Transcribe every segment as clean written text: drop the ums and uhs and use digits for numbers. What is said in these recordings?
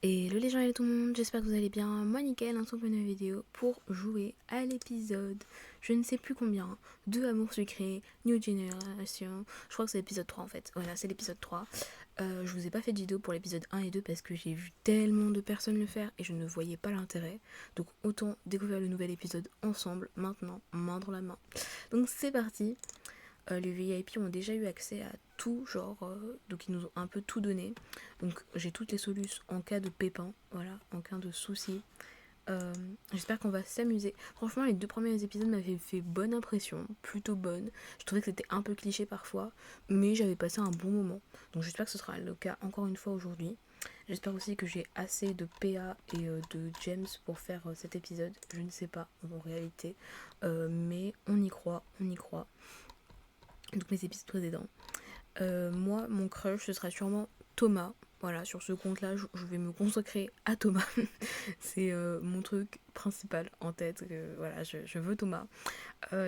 Hello les gens et tout le monde, j'espère que vous allez bien. Moi nickel, un pour une nouvelle vidéo pour jouer à l'épisode, je ne sais plus combien, de Amour sucré, New Generation. Je crois que c'est l'épisode 3 en fait. Voilà, c'est l'épisode 3. Je vous ai pas fait de vidéo pour l'épisode 1 et 2 parce que j'ai vu tellement de personnes le faire et je ne voyais pas l'intérêt. Donc autant découvrir le nouvel épisode ensemble, maintenant, main dans la main. Donc c'est parti. Les VIP ont déjà eu accès à tout, donc ils nous ont un peu tout donné. Donc j'ai toutes les solutions en cas de pépin, voilà, en cas de soucis. J'espère qu'on va s'amuser. Franchement, les 2 premiers épisodes m'avaient fait bonne impression, plutôt bonne. Je trouvais que c'était un peu cliché parfois, mais j'avais passé un bon moment. Donc j'espère que ce sera le cas encore une fois aujourd'hui. J'espère aussi que j'ai assez de PA et de James pour faire cet épisode. Je ne sais pas en réalité, mais on y croit, on y croit. Donc mes épisodes précédents. Moi, mon crush, ce sera sûrement Thomas. Voilà, sur ce compte-là, je vais me consacrer à Thomas. C'est mon truc principal en tête. Voilà, je veux Thomas.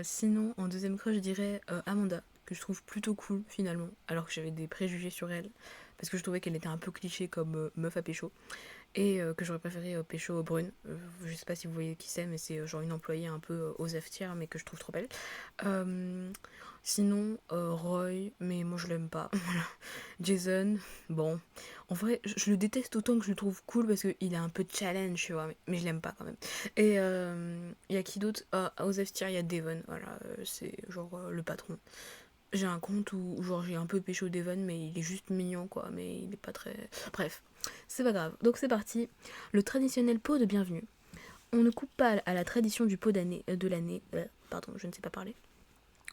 Sinon, en deuxième crush, je dirais Amanda, que je trouve plutôt cool finalement, alors que j'avais des préjugés sur elle, parce que je trouvais qu'elle était un peu cliché comme meuf à pécho, et que j'aurais préféré pécho brune. Je sais pas si vous voyez qui c'est, mais c'est genre une employée un peu aux affaires, mais que je trouve trop belle. Sinon, Roy, mais moi je l'aime pas. Voilà. Jason, bon, en vrai, je le déteste autant que je le trouve cool parce qu'il a un peu de challenge, tu vois, mais je l'aime pas quand même. Et il y a qui d'autre? Aux F-tier, il y a Devon, voilà, c'est genre le patron. J'ai un compte où genre j'ai un peu pécho Devon, mais il est juste mignon quoi, mais il est pas très. Bref, c'est pas grave. Donc c'est parti. Le traditionnel pot de bienvenue. On ne coupe pas à la tradition du pot d'année, de l'année. Pardon, je ne sais pas parler.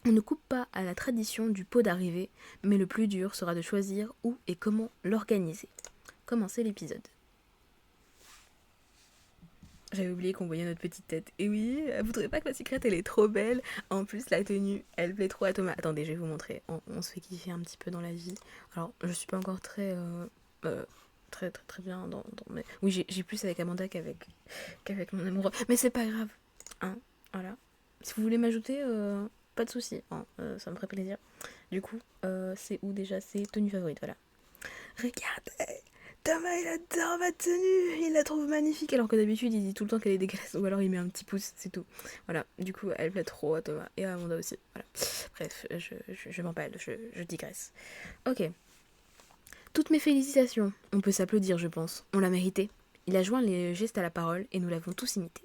On ne coupe pas à la tradition du pot d'arrivée, mais le plus dur sera de choisir où et comment l'organiser. Commencez l'épisode. J'avais oublié qu'on voyait notre petite tête. Et oui, vous trouvez pas que la secrète elle est trop belle? En plus, la tenue, elle plaît trop à Thomas. Attendez, je vais vous montrer. On se fait kiffer un petit peu dans la vie. Alors, je suis pas encore euh, très bien mais... Oui, j'ai plus avec Amanda qu'avec mon amoureux. Mais c'est pas grave. Hein, voilà. Si vous voulez m'ajouter, pas de soucis. Hein, ça me ferait plaisir. Du coup, c'est où déjà? C'est tenue favorite, voilà. Regardez, Thomas il adore ma tenue, il la trouve magnifique alors que d'habitude il dit tout le temps qu'elle est dégueulasse ou alors il met un petit pouce, c'est tout. Voilà, du coup elle plaît trop à Thomas et à Amanda aussi. Voilà. Bref, je m'empale, je digresse. Ok, toutes mes félicitations, on peut s'applaudir je pense, on l'a mérité. Il a joint les gestes à la parole et nous l'avons tous imité.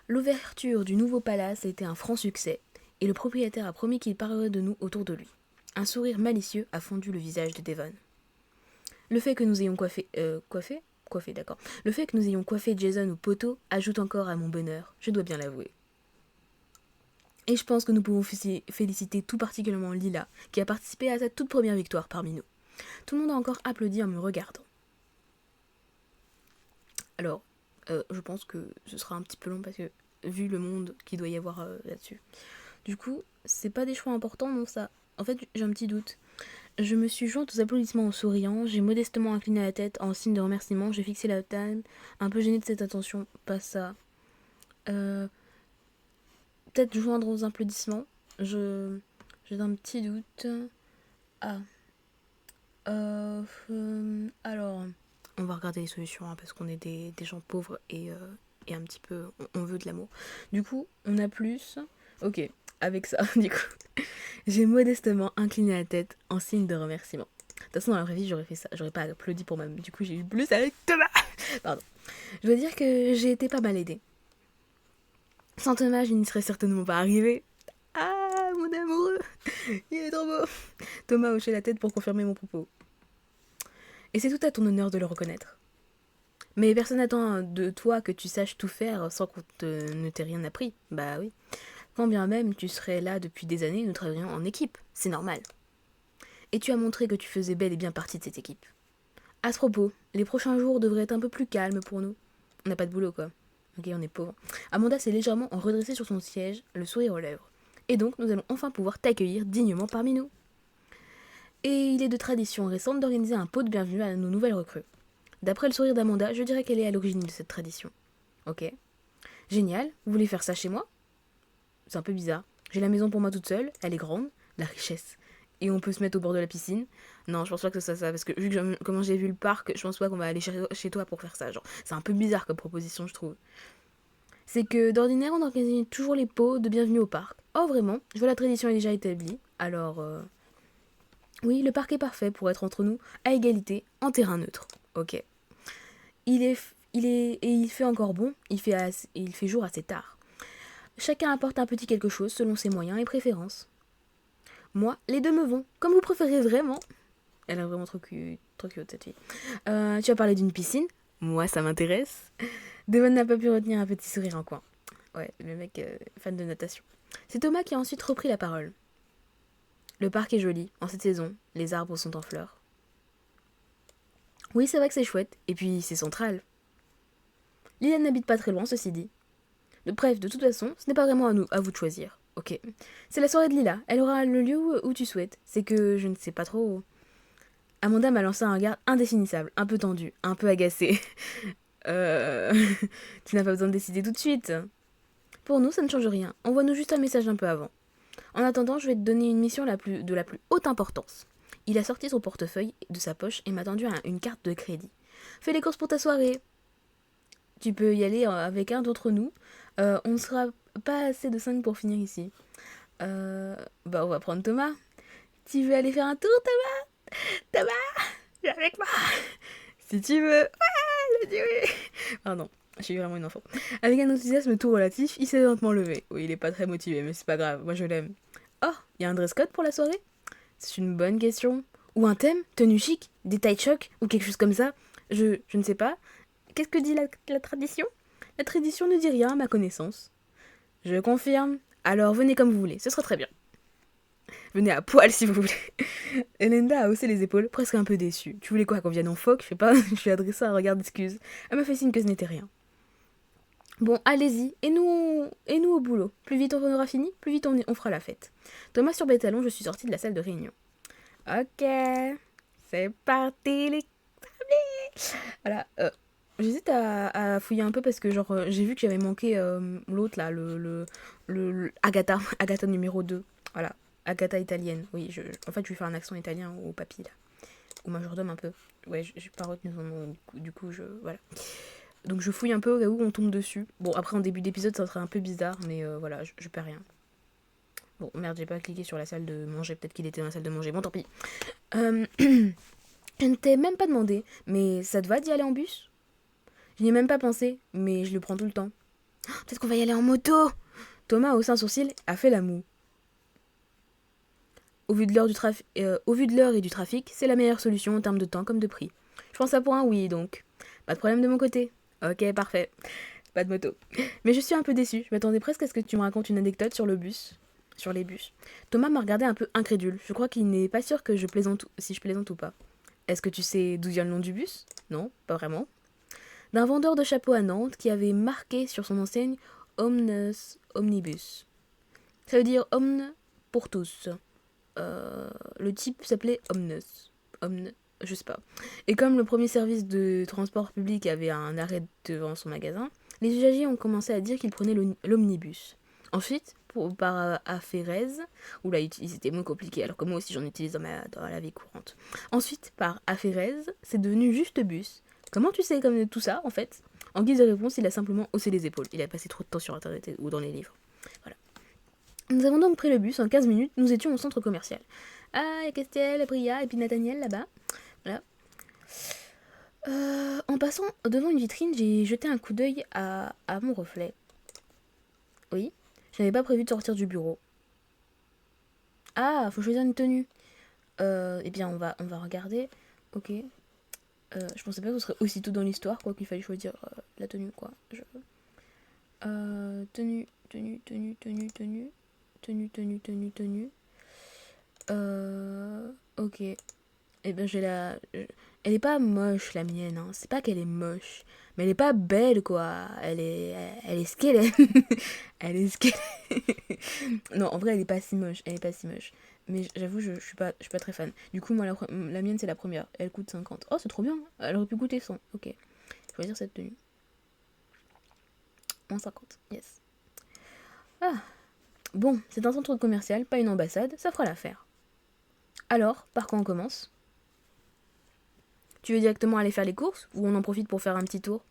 L'ouverture du nouveau palace a été un franc succès et le propriétaire a promis qu'il parlerait de nous autour de lui. Un sourire malicieux a fondu le visage de Devon. Le fait que nous ayons coiffé, d'accord. Le fait que nous ayons coiffé Jason au poteau ajoute encore à mon bonheur, je dois bien l'avouer. Et je pense que nous pouvons féliciter tout particulièrement Lila, qui a participé à sa toute première victoire parmi nous. Tout le monde a encore applaudi en me regardant. Alors, je pense que ce sera un petit peu long parce que, vu le monde qu'il doit y avoir là-dessus. Du coup, c'est pas des choix importants, non ça. En fait, j'ai un petit doute. Je me suis jointe aux applaudissements en souriant, j'ai modestement incliné la tête en signe de remerciement, j'ai fixé la table, un peu gênée de cette attention, pas ça. Euh, Peut-être joindre aux applaudissements, j'ai un petit doute. Ah, alors, on va regarder les solutions hein, parce qu'on est des gens pauvres et un petit peu, on veut de l'amour. Du coup, on a plus. Ok, avec ça, du coup, j'ai modestement incliné la tête en signe de remerciement. De toute façon, dans la vraie vie, j'aurais fait ça. J'aurais pas applaudi pour moi-même. Du coup, j'ai eu plus avec Thomas. Pardon. Je veux dire que j'ai été pas mal aidée. Sans Thomas, je n'y serais certainement pas arrivée. Ah, mon amoureux. Il est trop beau. Thomas hochait la tête pour confirmer mon propos. Et c'est tout à ton honneur de le reconnaître. Mais personne n'attend de toi que tu saches tout faire sans qu'on ne t'ait rien appris. Bah oui. Quand bien même tu serais là depuis des années, nous travaillerions en équipe. C'est normal. Et tu as montré que tu faisais bel et bien partie de cette équipe. À ce propos, les prochains jours devraient être un peu plus calmes pour nous. On n'a pas de boulot, quoi. Ok, on est pauvre. Amanda s'est légèrement redressée sur son siège, le sourire aux lèvres. Et donc, nous allons enfin pouvoir t'accueillir dignement parmi nous. Et il est de tradition récente d'organiser un pot de bienvenue à nos nouvelles recrues. D'après le sourire d'Amanda, je dirais qu'elle est à l'origine de cette tradition. Ok. Génial, vous voulez faire ça chez moi? C'est un peu bizarre. J'ai la maison pour moi toute seule, elle est grande, la richesse et on peut se mettre au bord de la piscine. Non, je pense pas que ce soit ça, parce que vu que comment j'ai vu le parc, je pense pas qu'on va aller chez toi pour faire ça. Genre, c'est un peu bizarre comme proposition, je trouve. C'est que d'ordinaire, on organise toujours les pots de bienvenue au parc. Oh, vraiment, je vois la tradition est déjà établie. Alors, oui, le parc est parfait pour être entre nous, à égalité, en terrain neutre. Ok. Et il fait encore bon, il fait jour assez tard. Chacun apporte un petit quelque chose selon ses moyens et préférences. Moi, les deux me vont, comme vous préférez vraiment. Elle est vraiment trop cute cette fille. Tu as parlé d'une piscine. Moi, ça m'intéresse. Devon n'a pas pu retenir un petit sourire en coin. Ouais, le mec fan de natation. C'est Thomas qui a ensuite repris la parole. Le parc est joli, en cette saison, les arbres sont en fleurs. Oui, c'est vrai que c'est chouette, et puis c'est central. Liliane n'habite pas très loin, ceci dit. Bref, de toute façon, ce n'est pas vraiment à vous de choisir. Ok. C'est la soirée de Lila, elle aura le lieu où tu souhaites. C'est que je ne sais pas trop. Amanda m'a lancé un regard indéfinissable, un peu tendu, un peu agacé. Euh... tu n'as pas besoin de décider tout de suite. Pour nous, ça ne change rien. Envoie-nous juste un message un peu avant. En attendant, je vais te donner une mission de la plus haute importance. Il a sorti son portefeuille de sa poche et m'a tendu une carte de crédit. Fais les courses pour ta soirée. Tu peux y aller avec un d'entre nous. On ne sera pas assez de 5 pour finir ici. Bah, on va prendre Thomas. Tu veux aller faire un tour, Thomas? Thomas, viens avec moi. Si tu veux. Ouais, le dieu. Pardon, je suis vraiment une enfant. Avec un enthousiasme tout relatif, il s'est lentement levé. Oui, il est pas très motivé, mais c'est pas grave, moi je l'aime. Oh, il y a un dress code pour la soirée? C'est une bonne question. Ou un thème? Tenue chic? Détail choc? Ou quelque chose comme ça? Je ne sais pas. Qu'est-ce que dit la tradition? La tradition ne dit rien à ma connaissance. Je confirme. Alors venez comme vous voulez, ce sera très bien. Venez à poil si vous voulez. Elenda a haussé les épaules, presque un peu déçue. Tu voulais quoi, qu'on vienne en phoque? Je sais pas, je lui ai adressé un regard d'excuse. Elle m'a fait signe que ce n'était rien. Bon, allez-y, et nous au boulot. Plus vite on aura fini, plus vite on fera la fête. Thomas sur mes talons, je suis sortie de la salle de réunion. Ok, c'est parti les amis. Voilà, j'hésite à fouiller un peu parce que genre j'ai vu que j'avais manqué l'autre là, Agatha, Agatha numéro 2. Voilà, Agatha italienne. Oui, en fait je vais faire un accent italien au papy là. Au majordome un peu. Ouais, j'ai pas retenu son nom, du coup voilà. Donc je fouille un peu au cas où on tombe dessus. Bon, après en début d'épisode ça serait un peu bizarre, mais voilà, je perds rien. Bon, merde, j'ai pas cliqué sur la salle de manger, peut-être qu'il était dans la salle de manger. Bon, tant pis. Je ne t'ai même pas demandé, mais ça te va d'y aller en bus? Je n'y ai même pas pensé, mais je le prends tout le temps. Oh, peut-être qu'on va y aller en moto. Thomas, haussé un sourcil, a fait la moue. Au vu de l'heure et du trafic, c'est la meilleure solution en termes de temps comme de prix. Je pense à pour un oui, donc. Pas de problème de mon côté. Ok, parfait. Pas de moto. Mais je suis un peu déçue. Je m'attendais presque à ce que tu me racontes une anecdote sur le bus. Sur les bus. Thomas m'a regardé un peu incrédule. Je crois qu'il n'est pas sûr que si je plaisante ou pas. Est-ce que tu sais d'où vient le nom du bus? Non, pas vraiment. D'un vendeur de chapeaux à Nantes qui avait marqué sur son enseigne Omnes Omnibus. Ça veut dire Omne pour tous. Le type s'appelait Omnes. Omne, je sais pas. Et comme le premier service de transport public avait un arrêt devant son magasin, les usagers ont commencé à dire qu'ils prenaient l'omnibus. Ensuite, par affairèse, oula, c'était moins compliqué, alors que moi aussi j'en utilise dans la vie courante. Ensuite, par affairèse, c'est devenu juste bus. Comment tu sais comme tout ça, en fait? En guise de réponse, il a simplement haussé les épaules. Il a passé trop de temps sur internet ou dans les livres. Voilà. Nous avons donc pris le bus, en 15 minutes, nous étions au centre commercial. Ah, il y a Castiel, Bria et puis Nathaniel là-bas. Voilà. En passant devant une vitrine, j'ai jeté un coup d'œil à mon reflet. Oui, je n'avais pas prévu de sortir du bureau. Ah, faut choisir une tenue. Eh bien, on va regarder. Ok. Je pensais pas que ce serait aussitôt dans l'histoire, quoi, qu'il fallait choisir la tenue, quoi. Tenue. Ok. Eh ben, elle est pas moche, la mienne, hein. C'est pas qu'elle est moche. Mais elle est pas belle, quoi. Elle est ce qu'elle est. Elle est ce qu'elle est. Non, en vrai, elle est pas si moche. Elle est pas si moche. Mais j'avoue, je suis pas très fan. Du coup, moi, la mienne, c'est la première. Elle coûte 50. Oh, c'est trop bien. Elle aurait pu coûter 100. Ok. Je vais choisir cette tenue. Moins 50. Yes. Ah. Bon, c'est un centre commercial, pas une ambassade. Ça fera l'affaire. Alors, par quoi on commence? Tu veux directement aller faire les courses ou on en profite pour faire un petit tour?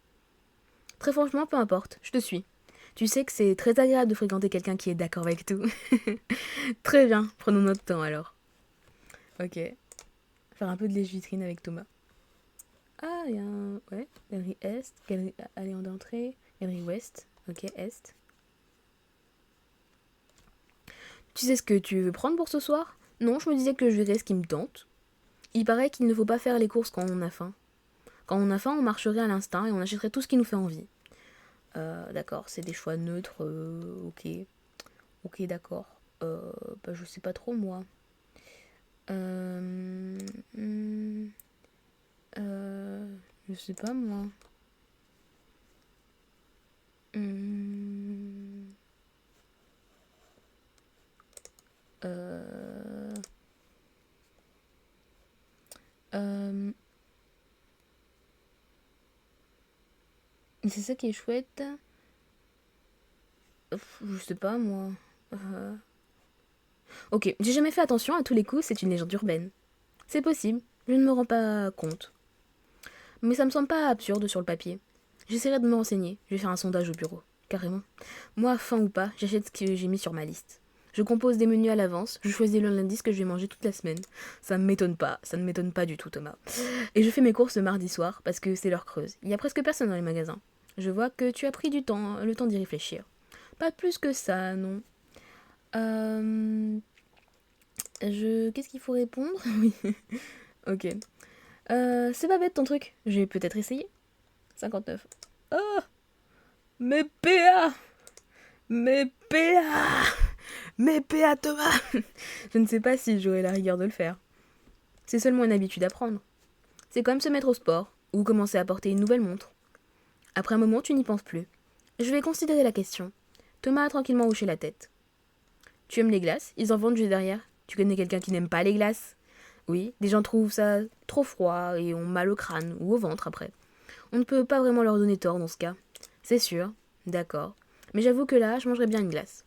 Très franchement, peu importe, je te suis. Tu sais que c'est très agréable de fréquenter quelqu'un qui est d'accord avec tout. Très bien, prenons notre temps alors. Ok, faire un peu de lèche-vitrine avec Thomas. Ah, il y a un... Ouais, galerie Est, galerie... Allez, en d'entrée, galerie Ouest, ok, Est. Tu sais ce que tu veux prendre pour ce soir? Non, je me disais que je verrais ce qui me tente. Il paraît qu'il ne faut pas faire les courses quand on a faim. Quand on a faim, on marcherait à l'instinct et on achèterait tout ce qui nous fait envie. D'accord, c'est des choix neutres, ok. Ok, d'accord. Bah, je sais pas trop, moi. Euh, hmm, je sais pas, moi. Hmm, euh, euh, c'est ça qui est chouette. Je sais pas, moi. Euh, Ok, j'ai jamais fait attention, à tous les coups, c'est une légende urbaine. C'est possible, je ne me rends pas compte. Mais ça me semble pas absurde sur le papier. J'essaierai de me renseigner, je vais faire un sondage au bureau. Carrément. Moi, faim ou pas, j'achète ce que j'ai mis sur ma liste. Je compose des menus à l'avance, je choisis le lundi ce que je vais manger toute la semaine. Ça ne m'étonne pas du tout, Thomas. Et je fais mes courses le mardi soir, parce que c'est l'heure creuse. Il y a presque personne dans les magasins. Je vois que tu as pris du temps, le temps d'y réfléchir. Pas plus que ça, non. Euh... Qu'est-ce qu'il faut répondre? Oui. Ok. C'est pas bête ton truc. J'ai peut-être essayé. 59. Oh, mes PA! Mes PA! Mes PA, Thomas! Je ne sais pas si j'aurai la rigueur de le faire. C'est seulement une habitude à prendre. C'est comme se mettre au sport, ou commencer à porter une nouvelle montre. Après un moment, tu n'y penses plus. Je vais considérer la question. Thomas a tranquillement hoché la tête. Tu aimes les glaces? Ils en vendent juste derrière. Tu connais quelqu'un qui n'aime pas les glaces? Oui, des gens trouvent ça trop froid et ont mal au crâne ou au ventre après. On ne peut pas vraiment leur donner tort dans ce cas. C'est sûr, d'accord. Mais j'avoue que là, je mangerais bien une glace.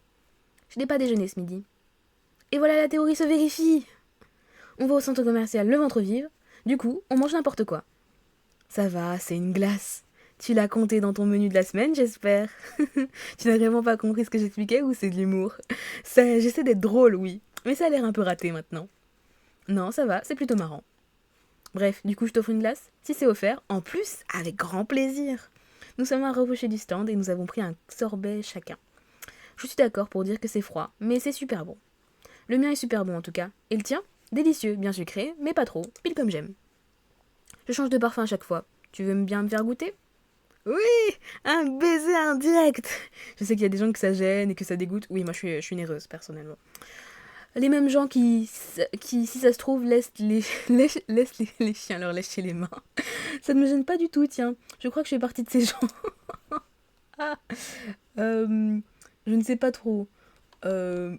Je n'ai pas déjeuné ce midi. Et voilà, la théorie se vérifie. On va au centre commercial le ventre vide. Du coup, on mange n'importe quoi. Ça va, c'est une glace. Tu l'as compté dans ton menu de la semaine, j'espère. Tu n'as vraiment pas compris ce que j'expliquais ou c'est de l'humour? J'essaie d'être drôle, oui. Mais ça a l'air un peu raté maintenant. Non, ça va, c'est plutôt marrant. Bref, du coup, je t'offre une glace, si c'est offert, en plus, avec grand plaisir. Nous sommes rapprochés du stand et nous avons pris un sorbet chacun. Je suis d'accord pour dire que c'est froid, mais c'est super bon. Le mien est super bon en tout cas. Et le tien? Délicieux, bien sucré, mais pas trop, pile comme j'aime. Je change de parfum à chaque fois. Tu veux bien me faire goûter? Oui, un baiser indirect. Je sais qu'il y a des gens que ça gêne et que ça dégoûte. Oui, moi je suis une heureuse personnellement. Les mêmes gens qui, si ça se trouve, laissent les chiens leur lécher les mains. Ça ne me gêne pas du tout, tiens. Je crois que je fais partie de ces gens. Ah, je ne sais pas trop. Euh,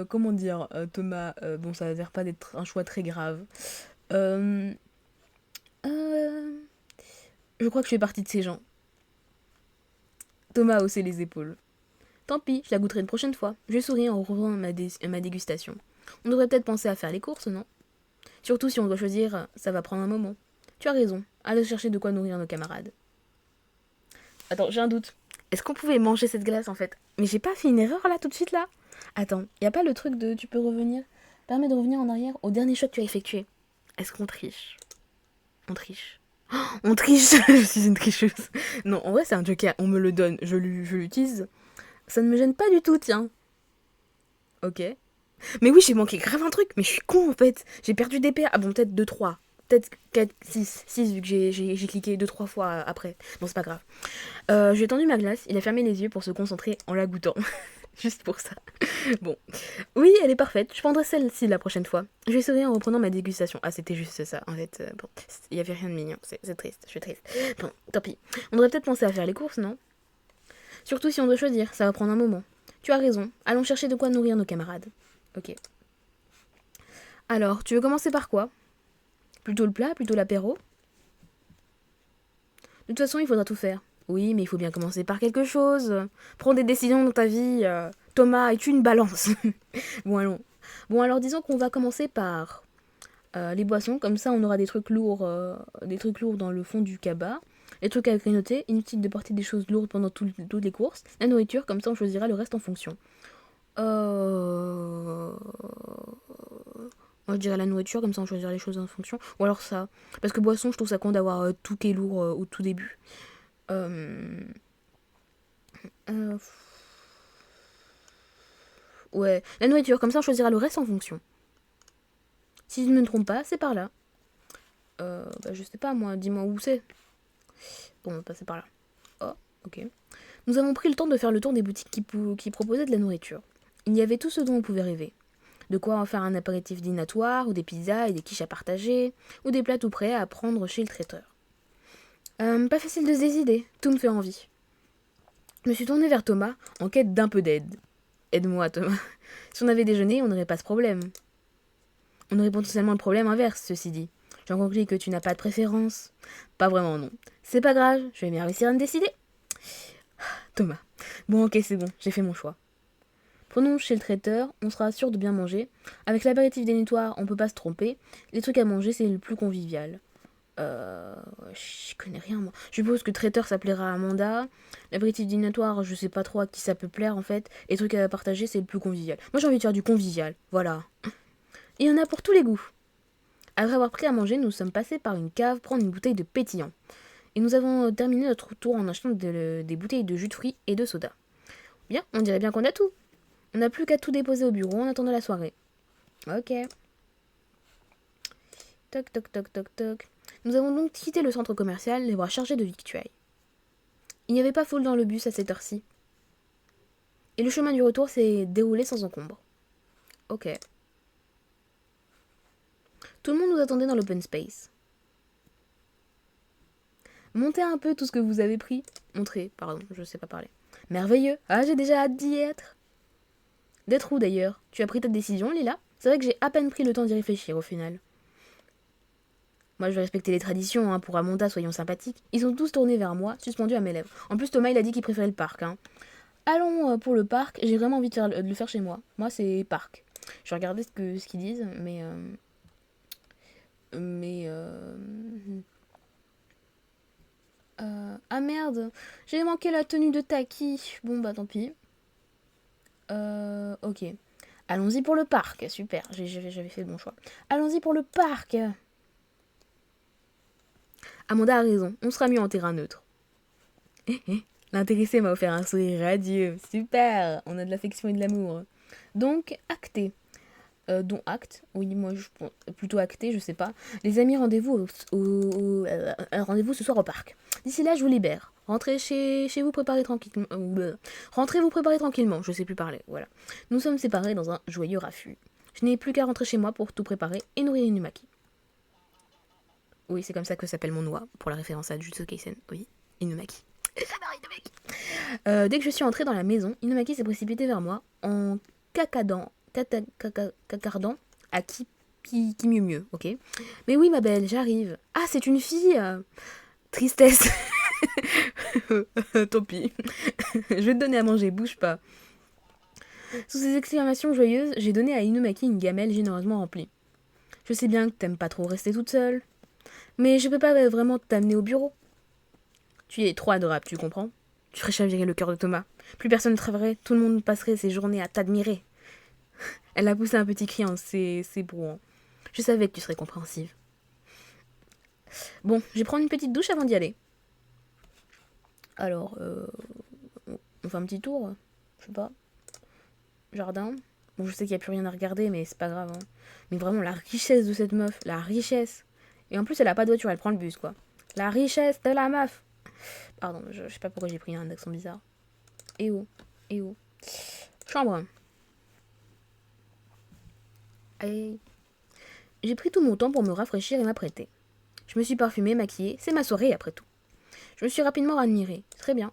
Comment dire, Thomas, bon, ça a l'air pas d'être un choix très grave. Euh, euh, je crois que je fais partie de ces gens. Thomas a haussé les épaules. Tant pis, je la goûterai une prochaine fois. Je souris en revoyant ma dégustation. On devrait peut-être penser à faire les courses, non? Surtout si on doit choisir, ça va prendre un moment. Tu as raison, allez chercher de quoi nourrir nos camarades. Attends, j'ai un doute. Est-ce qu'on pouvait manger cette glace en fait? Mais j'ai pas fait une erreur là tout de suite là? Attends, y a pas le truc de tu peux revenir? Permet de revenir en arrière au dernier choix que tu as effectué. Est-ce qu'on triche? On triche. On triche. Je suis une tricheuse. Non, en vrai c'est un joker, on me le donne, je l'utilise. Ça ne me gêne pas du tout, tiens. Ok. Mais oui, j'ai manqué grave un truc, mais je suis con en fait. J'ai perdu des paires. Ah bon, peut-être 2 3. Peut-être 4 6 vu que j'ai cliqué 2 3 fois après. Bon, c'est pas grave. J'ai tendu ma glace, il a fermé les yeux pour se concentrer en la goûtant. Juste pour ça. Bon. Oui, elle est parfaite. Je prendrai celle-ci la prochaine fois. Je vais sourire en reprenant ma dégustation. Ah, c'était juste ça. En fait, bon, il y avait rien de mignon. C'est triste. Je suis triste. Bon, tant pis. On devrait peut-être penser à faire les courses, non? Surtout si on doit choisir. Ça va prendre un moment. Tu as raison. Allons chercher de quoi nourrir nos camarades. Ok. Alors, tu veux commencer par quoi? Plutôt le plat, plutôt l'apéro? De toute façon, il faudra tout faire. Oui, mais il faut bien commencer par quelque chose. Prends des décisions dans ta vie. Thomas, es-tu une balance? Bon, allons. Bon, alors disons qu'on va commencer par les boissons, comme ça on aura des trucs lourds dans le fond du cabas. Les trucs à grignoter, inutile de porter des choses lourdes pendant toutes les courses. La nourriture, comme ça on choisira le reste en fonction. Moi je dirais la nourriture, comme ça on choisira les choses en fonction. Ou alors ça. Parce que boisson, je trouve ça con d'avoir tout qui est lourd au tout début. Ouais, la nourriture, comme ça on choisira le reste en fonction. Si je ne me trompe pas, c'est par là. Je sais pas moi, dis-moi où c'est. Bon, on va passer par là. Oh, ok. Nous avons pris le temps de faire le tour des boutiques qui proposaient de la nourriture. Il y avait tout ce dont on pouvait rêver. De quoi en faire un apéritif dînatoire, ou des pizzas et des quiches à partager, ou des plats tout prêts à prendre chez le traiteur. Pas facile de se décider, tout me fait envie. Je me suis tournée vers Thomas, en quête d'un peu d'aide. Aide-moi, Thomas. Si on avait déjeuné, on n'aurait pas ce problème. On aurait potentiellement le problème inverse, ceci dit. J'en conclus que tu n'as pas de préférence. Pas vraiment, non. C'est pas grave, je vais bien réussir à me décider. Thomas. Bon, ok, c'est bon, j'ai fait mon choix. Prenons chez le traiteur, on sera sûr de bien manger. Avec l'apéritif dînatoire, on peut pas se tromper. Les trucs à manger, c'est le plus convivial. Je connais rien, moi. Je suppose que traiteur, ça plaira à Amanda. L'apéritif dînatoire, je sais pas trop à qui ça peut plaire, en fait. Et les trucs à partager, c'est le plus convivial. Moi, j'ai envie de faire du convivial, voilà. Il y en a pour tous les goûts. Après avoir pris à manger, nous sommes passés par une cave prendre une bouteille de pétillant. Et nous avons terminé notre tour en achetant des bouteilles de jus de fruits et de soda. Bien, on dirait bien qu'on a tout. On n'a plus qu'à tout déposer au bureau en attendant la soirée. Ok. Toc, toc, toc, toc, toc. Nous avons donc quitté le centre commercial, les bras chargés de victuailles. Il n'y avait pas foule dans le bus à cette heure-ci. Et le chemin du retour s'est déroulé sans encombre. Ok. Tout le monde nous attendait dans l'open space. Montez un peu tout ce que vous avez pris. Montrez, pardon, je sais pas parler. Merveilleux. Ah, j'ai déjà hâte d'y être. D'être où d'ailleurs? Tu as pris ta décision, Lila? C'est vrai que j'ai à peine pris le temps d'y réfléchir au final. Moi, je vais respecter les traditions, hein, pour Amanda, soyons sympathiques. Ils sont tous tournés vers moi, suspendus à mes lèvres. En plus, Thomas, il a dit qu'il préférait le parc, hein. Allons pour le parc, j'ai vraiment envie de le faire chez moi. Moi, c'est parc. Je vais regarder ce qu'ils disent, mais... Ah merde, j'ai manqué la tenue de Taki. Bon, bah tant pis. Ok. Allons-y pour le parc, super, j'avais fait le bon choix. Allons-y pour le parc. Amanda a raison, on sera mieux en terrain neutre. L'intéressé m'a offert un sourire radieux, super, on a de l'affection et de l'amour. Donc, acté. Dont acte, oui, moi je pense plutôt acté, je sais pas. Les amis, rendez-vous rendez-vous ce soir au parc. D'ici là, je vous libère. Rentrez chez vous préparer tranquillement. Rentrez vous préparer tranquillement, je sais plus parler, voilà. Nous sommes séparés dans un joyeux raffut. Je n'ai plus qu'à rentrer chez moi pour tout préparer et nourrir Inumaki. Oui, c'est comme ça que s'appelle mon oie, pour la référence à Jujutsu Kaisen. Oui, Inumaki. J'adore Inumaki. Dès que je suis entrée dans la maison, Inumaki s'est précipité vers moi en cacardant à qui mieux, ok. Mais oui, ma belle, j'arrive. Ah, c'est une fille. Tristesse. Tant pis. Je vais te donner à manger, bouge pas. Sous ces exclamations joyeuses, j'ai donné à Inumaki une gamelle généreusement remplie. Je sais bien que t'aimes pas trop rester toute seule, mais je peux pas vraiment t'amener au bureau. Tu es trop adorable, tu comprends? Tu ferais chavirer le cœur de Thomas. Plus personne ne travaillerait, tout le monde passerait ses journées à t'admirer. Elle a poussé un petit cri en s'ébrouant. Je savais que tu serais compréhensive. Bon, je vais prendre une petite douche avant d'y aller. Alors, on fait un petit tour, je sais pas. Jardin. Bon, je sais qu'il n'y a plus rien à regarder, mais c'est pas grave, hein. Mais vraiment, la richesse de cette meuf, la richesse. Et en plus, elle a pas de voiture, elle prend le bus, quoi. La richesse de la meuf. Pardon, je sais pas pourquoi j'ai pris un accent bizarre. Et où? Chambre. Allez. J'ai pris tout mon temps pour me rafraîchir et m'apprêter. Je me suis parfumée, maquillée, c'est ma soirée après tout. Je me suis rapidement admirée, très bien.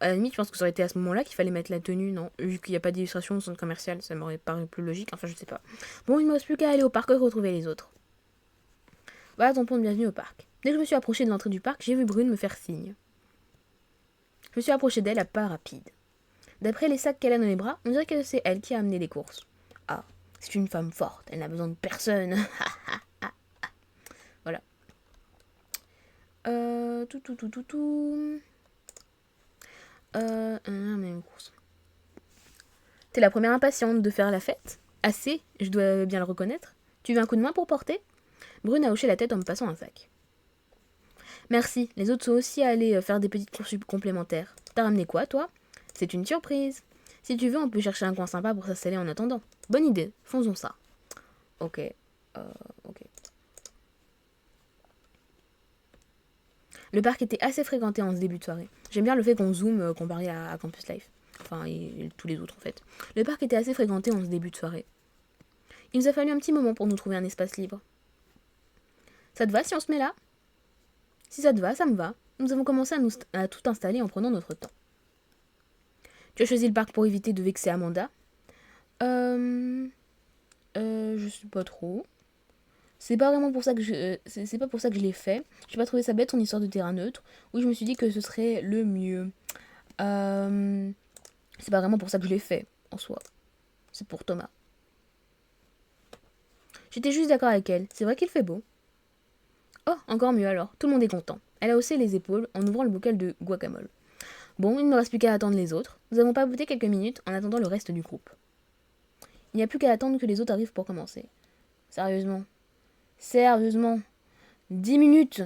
À la limite, je pense que ça aurait été à ce moment-là qu'il fallait mettre la tenue, non? Vu qu'il n'y a pas d'illustration au centre commercial, ça m'aurait paru plus logique, enfin je sais pas. Bon, il ne me reste plus qu'à aller au parc et retrouver les autres. Voilà ton pont de bienvenue au parc. Dès que je me suis approchée de l'entrée du parc, j'ai vu Brune me faire signe. Je me suis approchée d'elle à pas rapide. D'après les sacs qu'elle a dans les bras, on dirait que c'est elle qui a amené les courses. Ah, c'est une femme forte, elle n'a besoin de personne. Tout. Même course. T'es la première impatiente de faire la fête. Assez, je dois bien le reconnaître. Tu veux un coup de main pour porter? Brune a hoché la tête en me passant un sac. Merci, les autres sont aussi allés faire des petites courses complémentaires. T'as ramené quoi, toi? C'est une surprise. Si tu veux, on peut chercher un coin sympa pour s'installer en attendant. Bonne idée, faisons ça. Ok. Ok. Le parc était assez fréquenté en ce début de soirée. J'aime bien le fait qu'on zoome comparé à Campus Life. Enfin, et tous les autres en fait. Le parc était assez fréquenté en ce début de soirée. Il nous a fallu un petit moment pour nous trouver un espace libre. Ça te va si on se met là? Si ça te va, ça me va. Nous avons commencé à tout installer en prenant notre temps. Tu as choisi le parc pour éviter de vexer Amanda? Je sais pas trop. C'est pas vraiment pour ça que c'est pas pour ça que je l'ai fait. J'ai pas trouvé ça bête, son histoire de terrain neutre. Oui, je me suis dit que ce serait le mieux. C'est pas vraiment pour ça que je l'ai fait, en soi. C'est pour Thomas. J'étais juste d'accord avec elle. C'est vrai qu'il fait beau. Oh, encore mieux alors. Tout le monde est content. Elle a haussé les épaules en ouvrant le bocal de guacamole. Bon, il ne me reste plus qu'à attendre les autres. Nous avons papoté quelques minutes en attendant le reste du groupe. Il n'y a plus qu'à attendre que les autres arrivent pour commencer. Sérieusement. 10 minutes.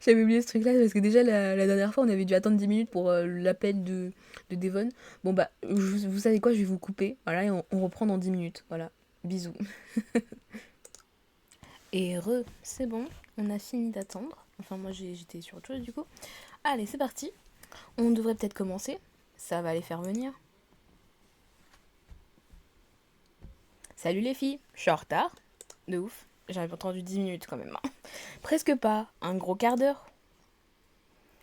J'avais oublié ce truc-là parce que déjà la dernière fois on avait dû attendre 10 minutes pour l'appel de Devon. Bon bah, vous savez quoi, je vais vous couper. Voilà, et on reprend dans 10 minutes. Voilà, bisous. Et c'est bon, on a fini d'attendre. Enfin moi j'étais sur autre chose du coup. Allez, c'est parti. On devrait peut-être commencer. Ça va les faire venir. Salut les filles, je suis en retard. De ouf. J'avais entendu 10 minutes quand même. Presque pas, un gros quart d'heure.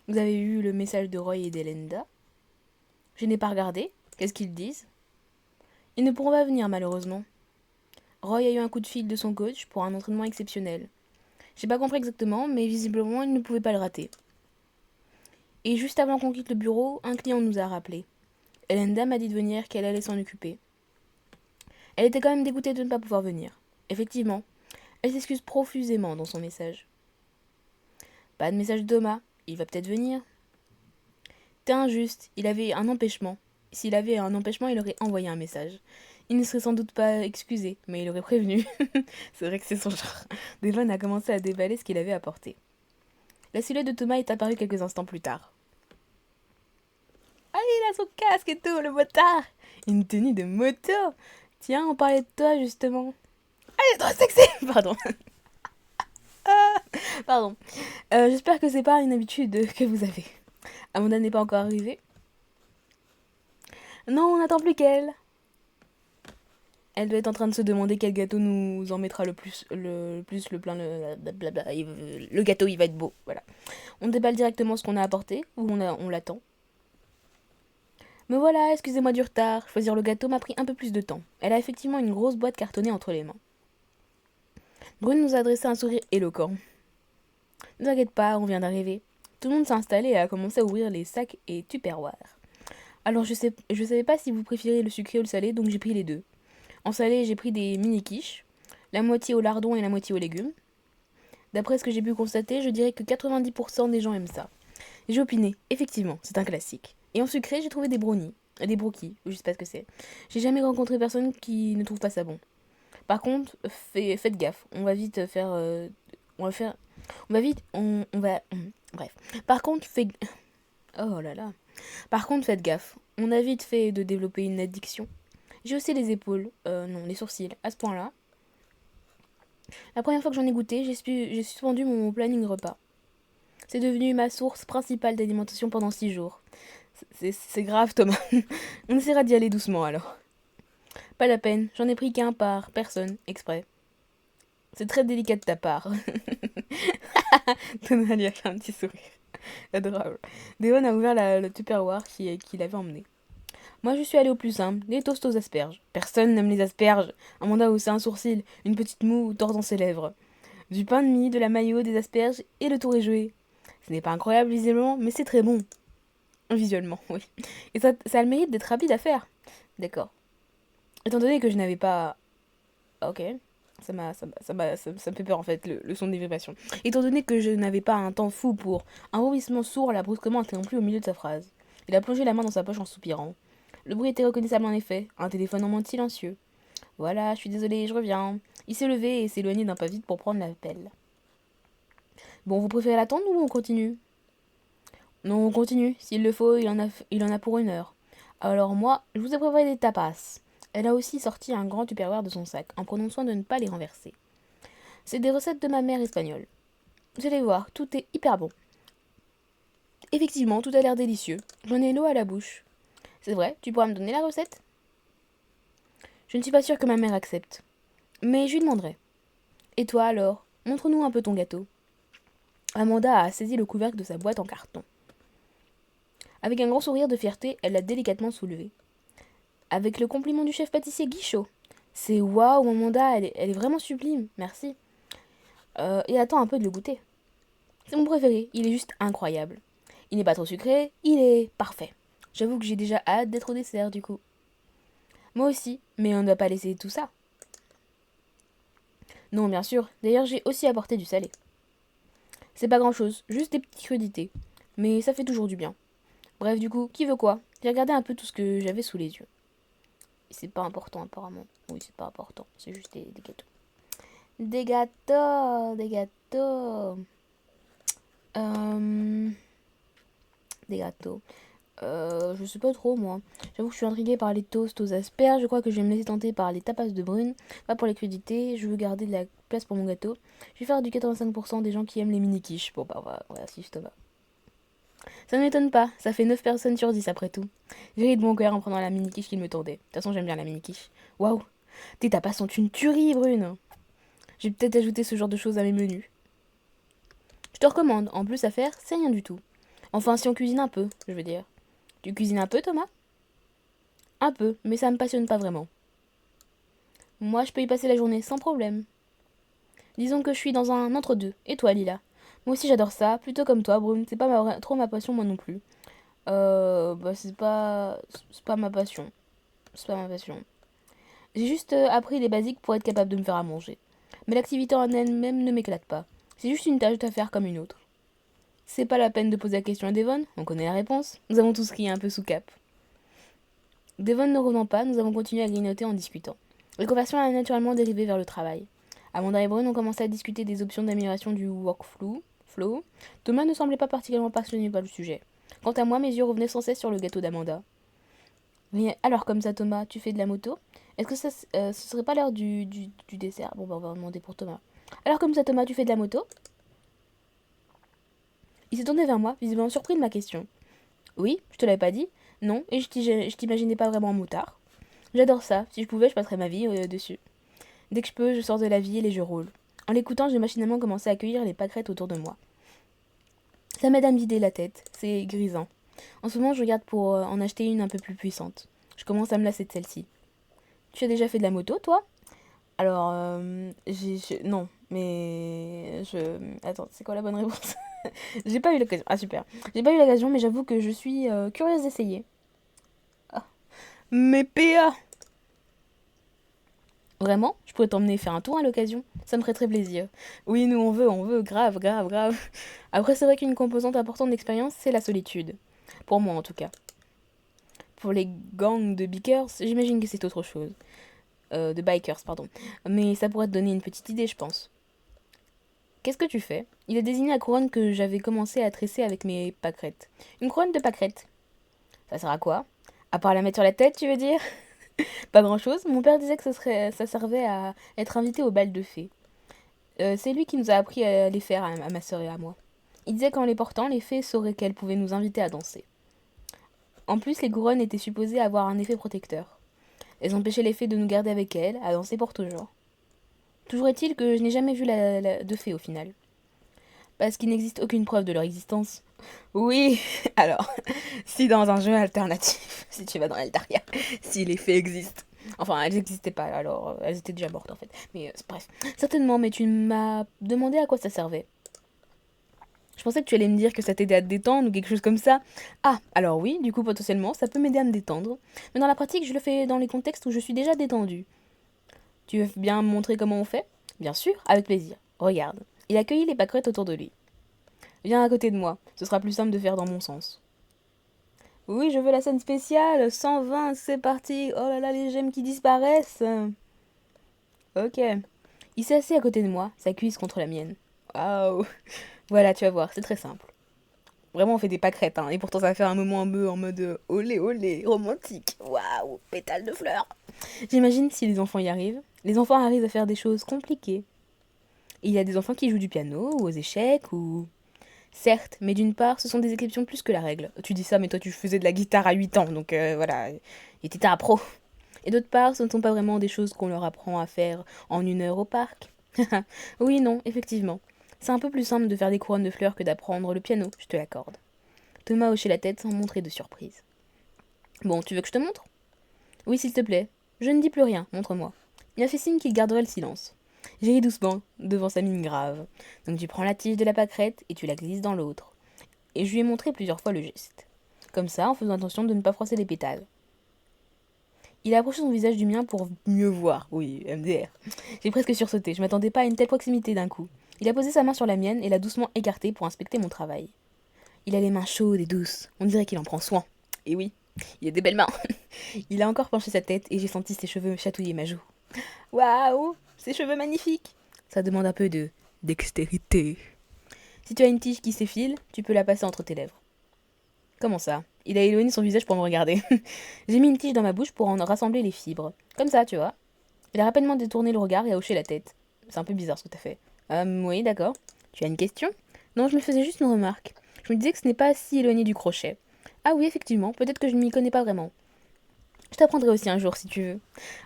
Vous avez eu le message de Roy et d'Elenda? Je n'ai pas regardé. Qu'est-ce qu'ils disent? Ils ne pourront pas venir malheureusement. Roy a eu un coup de fil de son coach pour un entraînement exceptionnel. J'ai pas compris exactement, mais visiblement il ne pouvait pas le rater. Et juste avant qu'on quitte le bureau, un client nous a rappelé. Elenda m'a dit de venir, qu'elle allait s'en occuper. Elle était quand même dégoûtée de ne pas pouvoir venir. Effectivement, elle s'excuse profusément dans son message. Pas de message de Thomas, il va peut-être venir. T'es injuste, il avait un empêchement. S'il avait un empêchement, il aurait envoyé un message. Il ne serait sans doute pas excusé, mais il aurait prévenu. C'est vrai que c'est son genre. Devon a commencé à déballer ce qu'il avait apporté. La silhouette de Thomas est apparue quelques instants plus tard. Ah, il a son casque et tout, le motard! Une tenue de moto! Tiens, on parlait de toi justement. Ah, il est trop sexy! Pardon. Pardon. J'espère que c'est pas une habitude que vous avez. Amanda n'est pas encore arrivée. Non, on n'attend plus qu'elle. Elle doit être en train de se demander quel gâteau nous en mettra le plein, le gâteau, il va être beau, voilà. On déballe directement ce qu'on a apporté, ou on l'attend. Me voilà, excusez-moi du retard. Choisir le gâteau m'a pris un peu plus de temps. Elle a effectivement une grosse boîte cartonnée entre les mains. Brune nous a adressé un sourire éloquent. Ne t'inquiète pas, on vient d'arriver. Tout le monde s'est installé et a commencé à ouvrir les sacs et tupperwares. Alors je savais pas si vous préfériez le sucré ou le salé, donc j'ai pris les deux. En salé, j'ai pris des mini quiches, la moitié au lardon et la moitié aux légumes. D'après ce que j'ai pu constater, je dirais que 90% des gens aiment ça. J'ai opiné, effectivement, c'est un classique. Et en sucré, j'ai trouvé des brownies, des brookies, je sais pas ce que c'est. J'ai jamais rencontré personne qui ne trouve pas ça bon. Par contre, faites gaffe, on va vite faire... Bref. Par contre, Oh là là. Par contre, faites gaffe. On a vite fait de développer une addiction. J'ai haussé les épaules, non, les sourcils, à ce point-là. La première fois que j'en ai goûté, j'ai suspendu mon planning repas. C'est devenu ma source principale d'alimentation pendant 6 jours. C'est grave, Thomas. On essaiera d'y aller doucement, alors. Pas la peine, j'en ai pris qu'un par personne, exprès. C'est très délicat de ta part. Thomas lui a fait un petit sourire. Adorable. Devon a ouvert le Tupperware qu'il avait emmené. Moi, je suis allée au plus simple, des toasts aux asperges. Personne n'aime les asperges. Amanda a haussé un sourcil, une petite moue tordant ses lèvres. Du pain de mie, de la mayo, des asperges, et le tour est joué. Ce n'est pas incroyable visuellement, mais c'est très bon. Visuellement, oui. Et ça a le mérite d'être rapide à faire. D'accord. Étant donné que je n'avais pas... Ok. Ça me fait peur en fait, le son des vibrations. Étant donné que je n'avais pas un temps fou pour un vomissement sourd l'a brusquement interrompu au milieu de sa phrase. Il a plongé la main dans sa poche en soupirant. Le bruit était reconnaissable en effet, un téléphone en mode silencieux. Voilà, je suis désolée, je reviens. Il s'est levé et s'est éloigné d'un pas vite pour prendre l'appel. Bon, vous préférez l'attendre ou on continue? Non, on continue. S'il le faut, il en a pour 1 heure. Alors moi, je vous ai préparé des tapas. Elle a aussi sorti un grand tupperware de son sac, en prenant soin de ne pas les renverser. C'est des recettes de ma mère espagnole. Vous allez voir, tout est hyper bon. Effectivement, tout a l'air délicieux. J'en ai l'eau à la bouche. C'est vrai, tu pourras me donner la recette? Je ne suis pas sûre que ma mère accepte. Mais je lui demanderai. Et toi alors? Montre-nous un peu ton gâteau. Amanda a saisi le couvercle de sa boîte en carton. Avec un grand sourire de fierté, elle l'a délicatement soulevé. Avec le compliment du chef pâtissier Guichot. C'est waouh, Amanda, elle est vraiment sublime, merci. Et attends un peu de le goûter. C'est mon préféré, il est juste incroyable. Il n'est pas trop sucré, il est parfait. J'avoue que j'ai déjà hâte d'être au dessert du coup. Moi aussi, mais on ne doit pas laisser tout ça. Non, bien sûr, d'ailleurs j'ai aussi apporté du salé. C'est pas grand chose, juste des petites crudités. Mais ça fait toujours du bien. Bref, du coup, qui veut quoi? J'ai regardé un peu tout ce que j'avais sous les yeux. Et c'est pas important apparemment. Oui, c'est pas important, c'est juste des gâteaux. Des gâteaux, des gâteaux. Des gâteaux. Je sais pas trop moi. J'avoue que je suis intriguée par les toasts aux asperges. Je crois que je vais me laisser tenter par les tapas de brune. Pas pour les crudités. Je veux garder de la place pour mon gâteau. Je vais faire du 85% des gens qui aiment les mini quiches. Bon bah voilà, si je te va. Ça ne m'étonne pas. Ça fait 9 personnes sur 10 après tout. J'ai ri de mon cœur en prenant la mini quiche qu'il me tendait. De toute façon j'aime bien la mini quiche. Waouh. Tes tapas sont une tuerie brune. J'ai peut-être ajouté ce genre de choses à mes menus. Je te recommande. En plus à faire, c'est rien du tout. Enfin si on cuisine un peu, je veux dire. Tu cuisines un peu, Thomas? Un peu, mais ça me passionne pas vraiment. Moi, je peux y passer la journée sans problème. Disons que je suis dans un entre-deux. Et toi, Lila? Moi aussi, j'adore ça. Plutôt comme toi, Brune. C'est pas trop ma passion, moi non plus. C'est pas ma passion. C'est pas ma passion. J'ai juste appris les basiques pour être capable de me faire à manger. Mais l'activité en elle-même ne m'éclate pas. C'est juste une tâche à faire comme une autre. C'est pas la peine de poser la question à Devon, on connaît la réponse. Nous avons tous ri un peu sous cap. Devon ne revenant pas, nous avons continué à grignoter en discutant. La conversation a naturellement dérivé vers le travail. Amanda et Brune ont commencé à discuter des options d'amélioration du workflow. Thomas ne semblait pas particulièrement passionné par le sujet. Quant à moi, mes yeux revenaient sans cesse sur le gâteau d'Amanda. Mais alors comme ça, Thomas, tu fais de la moto? Est-ce que ce serait pas l'heure du dessert? Bon, bah, on va demander pour Thomas. Alors comme ça, Thomas, tu fais de la moto? Il s'est tourné vers moi, visiblement surpris de ma question. Oui, je te l'avais pas dit? Non, et je t'imaginais pas vraiment motard. J'adore ça, si je pouvais, je passerais ma vie dessus. Dès que je peux, je sors de la ville et je roule. En l'écoutant, j'ai machinalement commencé à accueillir les pâquerettes autour de moi. Ça m'aide à me vider la tête, c'est grisant. En ce moment, je regarde pour en acheter une un peu plus puissante. Je commence à me lasser de celle-ci. Tu as déjà fait de la moto, toi? Alors, non, mais Attends, c'est quoi la bonne réponse? J'ai pas eu l'occasion. Ah, super. J'ai pas eu l'occasion, mais j'avoue que je suis curieuse d'essayer. Ah. Mais PA! Vraiment? Je pourrais t'emmener faire un tour à l'occasion. Ça me ferait très plaisir. Oui, nous on veut, grave, grave, grave. Après, c'est vrai qu'une composante importante d'expérience, c'est la solitude. Pour moi, en tout cas. Pour les gangs de bikers, j'imagine que c'est autre chose. De bikers, pardon. Mais ça pourrait te donner une petite idée, je pense. Qu'est-ce que tu fais? Il a désigné la couronne que j'avais commencé à tresser avec mes pâquerettes. Une couronne de pâquerettes. Ça sert à quoi? À part la mettre sur la tête, tu veux dire? Pas grand-chose. Mon père disait que ça servait à être invité au bal de fées. C'est lui qui nous a appris à les faire à ma sœur et à moi. Il disait qu'en les portant, les fées sauraient qu'elles pouvaient nous inviter à danser. En plus, les couronnes étaient supposées avoir un effet protecteur. Elles empêchaient les fées de nous garder avec elles, à danser pour toujours. Toujours est-il que je n'ai jamais vu de fées au final. Parce qu'il n'existe aucune preuve de leur existence. Oui, alors, si dans un jeu alternatif, si tu vas dans Eldaria, si les fées existent. Enfin, elles n'existaient pas, alors elles étaient déjà mortes en fait. Mais bref, certainement, mais tu m'as demandé à quoi ça servait. Je pensais que tu allais me dire que ça t'aidait à te détendre ou quelque chose comme ça. Ah, alors oui, du coup potentiellement, ça peut m'aider à me détendre. Mais dans la pratique, je le fais dans les contextes où je suis déjà détendue. Tu veux bien me montrer comment on fait? Bien sûr, avec plaisir. Regarde. Il accueillit les pâquerettes autour de lui. Viens à côté de moi, ce sera plus simple de faire dans mon sens. Oui, je veux la scène spéciale, 120, c'est parti. Oh là là, les gemmes qui disparaissent. Ok. Il s'est assis à côté de moi, sa cuisse contre la mienne. Waouh. Voilà, tu vas voir, c'est très simple. Vraiment, on fait des pâquerettes, hein, et pourtant ça fait un moment un peu en mode olé olé, romantique. Waouh, pétale de fleurs. J'imagine si les enfants y arrivent. Les enfants arrivent à faire des choses compliquées. Et il y a des enfants qui jouent du piano, ou aux échecs, ou... Certes, mais d'une part, ce sont des exceptions plus que la règle. Tu dis ça, mais toi tu faisais de la guitare à 8 ans, donc voilà, et t'étais un pro. Et d'autre part, ce ne sont pas vraiment des choses qu'on leur apprend à faire en 1 heure au parc. Oui, non, effectivement. C'est un peu plus simple de faire des couronnes de fleurs que d'apprendre le piano, je te l'accorde. Thomas hochait la tête sans montrer de surprise. Bon, tu veux que je te montre? Oui, s'il te plaît. Je ne dis plus rien, montre-moi. Il a fait signe qu'il garderait le silence. J'ai ri doucement, devant sa mine grave. Donc tu prends la tige de la pâquerette et tu la glisses dans l'autre. Et je lui ai montré plusieurs fois le geste. Comme ça, en faisant attention de ne pas froisser les pétales. Il a approché son visage du mien pour mieux voir. Oui, MDR. J'ai presque sursauté, je m'attendais pas à une telle proximité d'un coup. Il a posé sa main sur la mienne et l'a doucement écartée pour inspecter mon travail. Il a les mains chaudes et douces, on dirait qu'il en prend soin. Et oui, il a des belles mains. Il a encore penché sa tête et j'ai senti ses cheveux chatouiller ma joue. Waouh, ses cheveux magnifiques. Ça demande un peu de dextérité. Si tu as une tige qui s'effile, tu peux la passer entre tes lèvres. Comment ça? Il a éloigné son visage pour me regarder. J'ai mis une tige dans ma bouche pour en rassembler les fibres. Comme ça, tu vois. Il a rapidement détourné le regard et a hoché la tête. C'est un peu bizarre ce que t'as fait. Oui, d'accord. Tu as une question? Non, je me faisais juste une remarque. Je me disais que ce n'est pas si éloigné du crochet. Ah oui, effectivement, peut-être que je ne m'y connais pas vraiment. Je t'apprendrai aussi un jour si tu veux.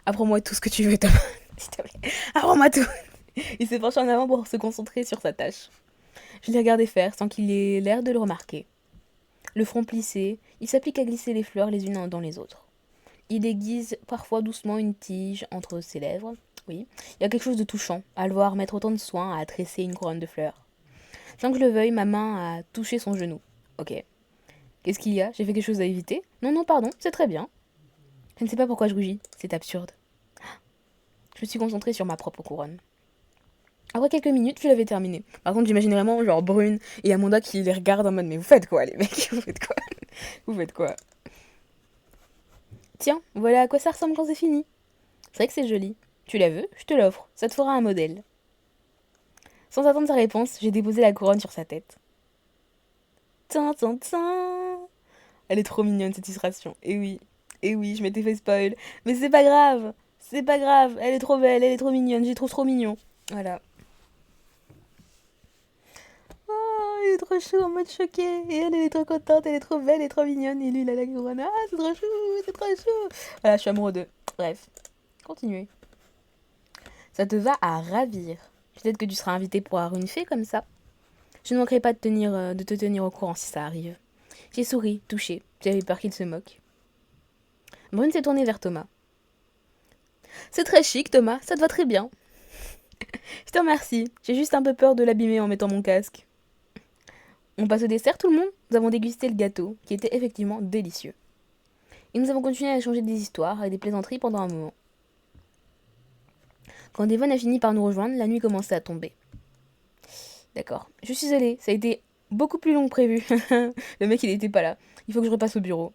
Apprends-moi tout ce que tu veux, Thomas. S'il te plaît. Apprends-moi tout. Il s'est penché en avant pour se concentrer sur sa tâche. Je l'ai regardé faire sans qu'il ait l'air de le remarquer. Le front plissé, il s'applique à glisser les fleurs les unes dans les autres. Il aiguise parfois doucement une tige entre ses lèvres. Oui, il y a quelque chose de touchant à le voir mettre autant de soin à tresser une couronne de fleurs. Sans que je le veuille, ma main a touché son genou. Ok. Qu'est-ce qu'il y a? J'ai fait quelque chose à éviter? Non, non, pardon, c'est très bien. Je ne sais pas pourquoi je rougis, c'est absurde. Je me suis concentrée sur ma propre couronne. Après quelques minutes, je l'avais terminée. Par contre, j'imagine vraiment genre Brune et Amanda qui les regardent en mode mais vous faites quoi les mecs? Vous faites quoi? Vous faites quoi? Tiens, voilà à quoi ça ressemble quand c'est fini. C'est vrai que c'est joli. Tu la veux? Je te l'offre. Ça te fera un modèle. Sans attendre sa réponse, j'ai déposé la couronne sur sa tête. Tin, tin, tin. Elle est trop mignonne cette illustration. Et oui, je m'étais fait spoil. Mais c'est pas grave. C'est pas grave. Elle est trop belle, elle est trop mignonne. J'y trouve trop mignon. Voilà. Oh, il est trop chou en mode choqué. Et elle est trop contente, elle est trop belle et trop mignonne. Et lui, il a la couronne. Ah, c'est trop chou, c'est trop chou. Voilà, je suis amoureux d'eux. Bref, continuez. Ça te va à ravir. Peut-être que tu seras invité pour avoir une fée comme ça. Je ne manquerai pas de te tenir au courant si ça arrive. J'ai souri, touchée. J'avais peur qu'il se moque. Brune s'est tournée vers Thomas. C'est très chic, Thomas, ça te va très bien. Je te remercie. J'ai juste un peu peur de l'abîmer en mettant mon casque. On passe au dessert, tout le monde? Nous avons dégusté le gâteau, qui était effectivement délicieux. Et nous avons continué à échanger des histoires et des plaisanteries pendant un moment. Quand Devon a fini par nous rejoindre, la nuit commençait à tomber. D'accord. Je suis allée, ça a été beaucoup plus long que prévu. Le mec, il n'était pas là. Il faut que je repasse au bureau.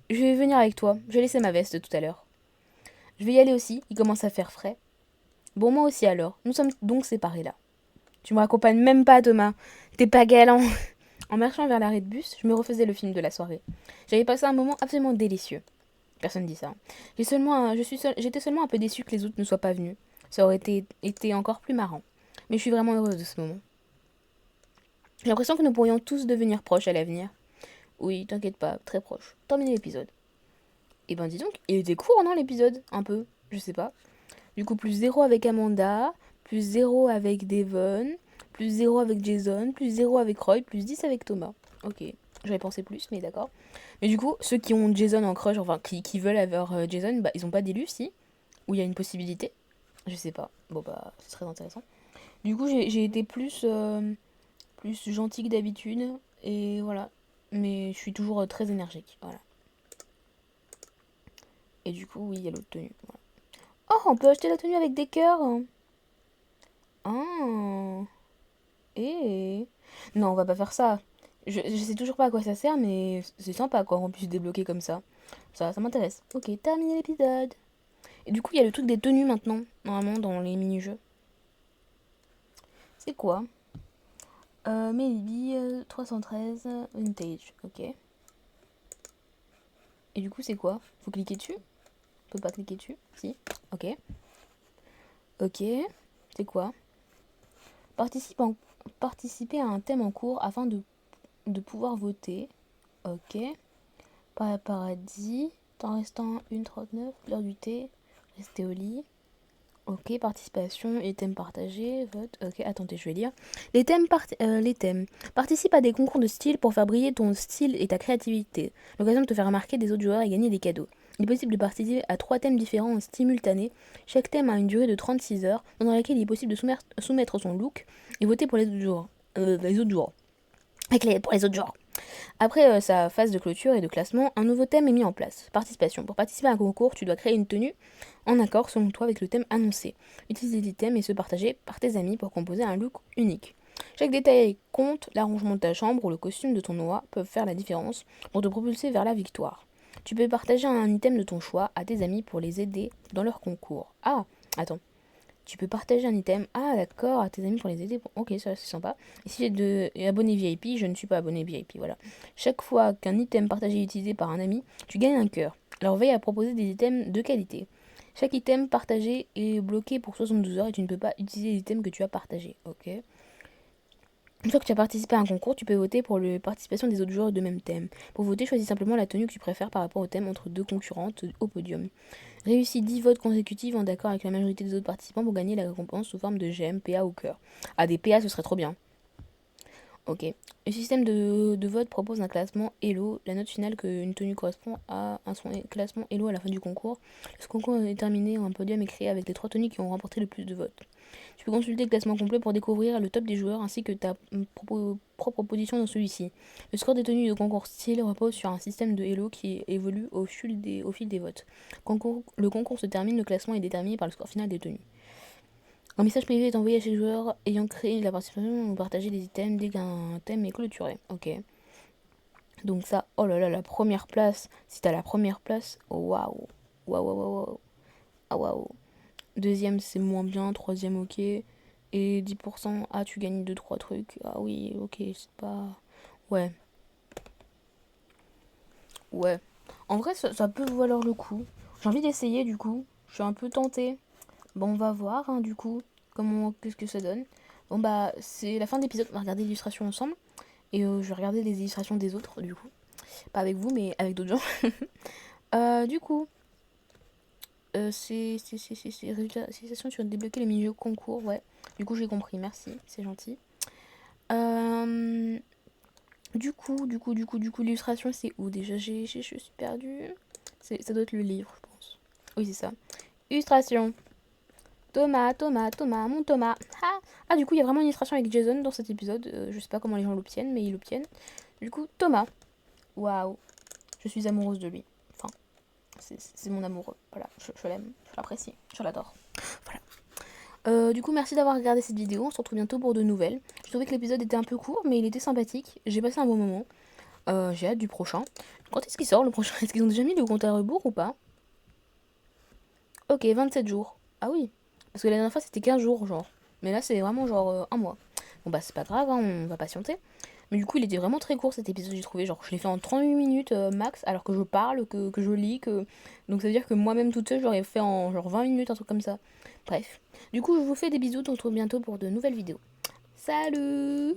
Je vais venir avec toi. Je vais laisser ma veste tout à l'heure. Je vais y aller aussi, il commence à faire frais. Bon, moi aussi alors. Nous sommes donc séparés là. Tu me raccompagnes même pas, Thomas. T'es pas galant. En marchant vers l'arrêt de bus, je me refaisais le film de la soirée. J'avais passé un moment absolument délicieux. Personne dit ça. J'étais seulement un peu déçue que les autres ne soient pas venus. Ça aurait été encore plus marrant. Mais je suis vraiment heureuse de ce moment. J'ai l'impression que nous pourrions tous devenir proches à l'avenir. Oui, t'inquiète pas, très proches. Terminer l'épisode. Et ben dis donc, il était court, non, l'épisode? Un peu, je sais pas. Du coup, plus 0 avec Amanda, plus 0 avec Devon, plus 0 avec Jason, plus 0 avec Roy, plus 10 avec Thomas. Ok, j'avais pensé plus, mais d'accord. Mais du coup, ceux qui ont Jason en crush, enfin qui veulent avoir Jason, bah ils ont pas d'élu, si? Ou il y a une possibilité? Je sais pas. Bon bah, c'est très intéressant. Du coup, j'ai été plus gentille que d'habitude, et voilà. Mais je suis toujours très énergique, voilà. Et du coup, oui, il y a l'autre tenue. Voilà. Oh, on peut acheter la tenue avec des cœurs. Ah. Et... Non, on va pas faire ça. Je sais toujours pas à quoi ça sert, mais c'est sympa quoi, qu'on puisse débloquer comme ça. Ça m'intéresse. Ok, terminé l'épisode. Et du coup, il y a le truc des tenues maintenant, normalement, dans les mini-jeux. C'est quoi Maybe 313 Vintage, ok. Et du coup, c'est quoi? Faut cliquer dessus? On peut pas cliquer dessus? Si, ok. Ok, c'est quoi? Participe en- Participer à un thème en cours afin de pouvoir voter. Ok. Paradis. Temps restant 1h39. L'heure du thé. Rester au lit. Ok, participation et thèmes partagés, vote. Ok, attendez, je vais lire. Les thèmes. Participe à des concours de style pour faire briller ton style et ta créativité. L'occasion de te faire remarquer des autres joueurs et gagner des cadeaux. Il est possible de participer à 3 thèmes différents en simultané. Chaque thème a une durée de 36 heures, pendant laquelle il est possible de soumettre son look et voter pour les autres jours. Pour les autres jours. Après sa phase de clôture et de classement, un nouveau thème est mis en place. Participation. Pour participer à un concours, tu dois créer une tenue en accord selon toi avec le thème annoncé. Utiliser des thèmes et se partager par tes amis pour composer un look unique. Chaque détail compte, l'arrangement de ta chambre ou le costume de ton oie peuvent faire la différence pour te propulser vers la victoire. Tu peux partager un item de ton choix à tes amis pour les aider dans leur concours. Ah, attends. Tu peux partager un item. Ah, d'accord, à tes amis pour les aider. Ok, ça c'est sympa. Et si j'ai abonné VIP, je ne suis pas abonné VIP, voilà. Chaque fois qu'un item partagé est utilisé par un ami, tu gagnes un cœur. Alors veille à proposer des items de qualité. Chaque item partagé est bloqué pour 72 heures et tu ne peux pas utiliser les items que tu as partagés. Ok. Une fois que tu as participé à un concours, tu peux voter pour la participation des autres joueurs de même thème. Pour voter, choisis simplement la tenue que tu préfères par rapport au thème entre deux concurrentes au podium. Réussis 10 votes consécutifs en accord avec la majorité des autres participants pour gagner la récompense sous forme de gemmes, PA ou cœur. Ah, des PA, ce serait trop bien. Ok. Le système de vote propose un classement Elo. La note finale qu'une tenue correspond à son classement Elo à la fin du concours. Ce concours est terminé, un podium est créé avec les 3 tenues qui ont remporté le plus de votes. Tu peux consulter le classement complet pour découvrir le top des joueurs ainsi que ta propre position dans celui-ci. Le score des tenues de concours style repose sur un système de Elo qui évolue au fil des votes. Le concours se termine, le classement est déterminé par le score final des tenues. Un message privé est envoyé à chaque joueur ayant créé la participation ou partagé des items dès qu'un thème est clôturé. Ok. Donc ça, oh là là, la première place. Si t'as la première place, oh waouh. Waouh, waouh, waouh. Ah waouh. Deuxième, c'est moins bien. Troisième, ok. Et 10%, ah, tu gagnes 2-3 trucs. Ah oui, ok, c'est pas... Ouais. Ouais. En vrai, ça peut valoir le coup. J'ai envie d'essayer, du coup. Je suis un peu tentée. Bon, on va voir, hein, du coup, qu'est-ce que ça donne. Bon, bah, c'est la fin de l'épisode. On va regarder l'illustration ensemble. Et je vais regarder les illustrations des autres, du coup. Pas avec vous, mais avec d'autres gens. Du coup, résultats, situation sur débloquer les milieux concours, ouais. Du coup, j'ai compris, merci, c'est gentil. Euh, l'illustration, c'est où déjà je suis perdue. Ça doit être le livre, je pense. Oui, c'est ça. Illustration. Thomas, mon Thomas. Ah, du coup, il y a vraiment une illustration avec Jason dans cet épisode. Je sais pas comment les gens l'obtiennent, mais ils l'obtiennent. Du coup, Thomas. Waouh. Je suis amoureuse de lui. Enfin, c'est mon amoureux. Voilà, je l'aime, je l'apprécie, je l'adore. Voilà. Du coup, merci d'avoir regardé cette vidéo. On se retrouve bientôt pour de nouvelles. Je trouvais que l'épisode était un peu court, mais il était sympathique. J'ai passé un bon moment. J'ai hâte du prochain. Quand est-ce qu'il sort le prochain? Est-ce qu'ils ont déjà mis le compte à rebours ou pas? Ok, 27 jours. Ah oui. Parce que la dernière fois c'était 15 jours, genre. Mais là c'est vraiment genre un mois. Bon bah c'est pas grave, hein, on va patienter. Mais du coup il était vraiment très court cet épisode, j'ai trouvé. Genre je l'ai fait en 38 minutes max, alors que je parle, que je lis, que... Donc ça veut dire que moi-même toute seule j'aurais fait en genre 20 minutes, un truc comme ça. Bref. Du coup je vous fais des bisous, on se retrouve bientôt pour de nouvelles vidéos. Salut!